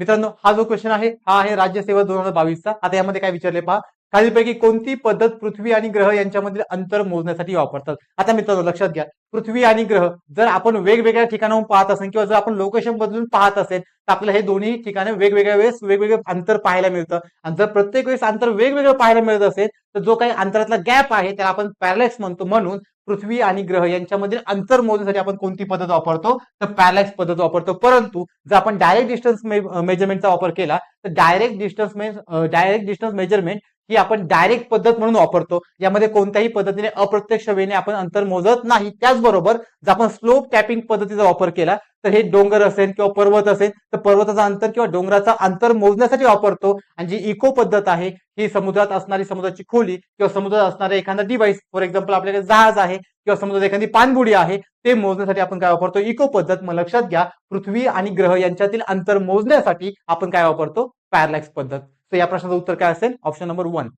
मित्रांनो, हा जो क्वेश्चन आहे हा आहे राज्य सेवा 2022चा. आता यामध्ये काय विचारले पहा, खालीलपैकी कोणती पद्धत पृथ्वी आणि ग्रह यांच्यामधील अंतर मोजण्यासाठी वापरतात. आता मित्रांनो लक्षात घ्या, पृथ्वी आणि ग्रह जर आपण वेगवेगळ्या ठिकाणाहून पाहत असेल किंवा जर आपण लोकेशन बदलून पाहत असेल तर आपल्याला हे दोन्ही ठिकाणे वेगवेगळ्या वेळेस वेगवेगळे अंतर पाहायला मिळतं. आणि जर प्रत्येक वेळेस अंतर वेगवेगळं पाहायला मिळत असेल तर जो काही अंतरातला गॅप आहे त्याला आपण पॅरलॅक्स म्हणतो. म्हणून पृथ्वी आणि ग्रह यांच्यामधील अंतर मोजण्यासाठी आपण कोणती पद्धत वापरतो, तर पॅरलॅक्स पद्धत वापरतो. परंतु जर आपण डायरेक्ट डिस्टन्स मेजरमेंटचा वापर केला तर डायरेक्ट डिस्टन्स मेजरमेंट ही आपण डायरेक्ट पद्धत म्हणून वापरतो. यामध्ये कोणत्याही पद्धतीने अप्रत्यक्ष वेने आपण अंतर मोजत नाही. त्याचबरोबर जर आपण स्लोप टॅपिंग पद्धतीचा वापर केला तर हे डोंगर असेल किंवा पर्वत असेल तर पर्वताचा अंतर किंवा डोंगराचा अंतर मोजण्यासाठी वापरतो. आणि जी इको पद्धत आहे ही समुद्रात असणारी समुद्राची खोली किंवा समुद्रात असणारे एखादा डिव्हाइस, फॉर एक्झाम्पल आपल्याकडे जहाज आहे किंवा समुद्रात एखादी पाणबुडी आहे, ते मोजण्यासाठी आपण काय वापरतो, इको पद्धत. मग लक्षात घ्या, पृथ्वी आणि ग्रह यांच्यातील अंतर मोजण्यासाठी आपण काय वापरतो, पॅरलॅक्स पद्धत. तर या प्रश्नाचं उत्तर काय असेल, ऑप्शन नंबर 1.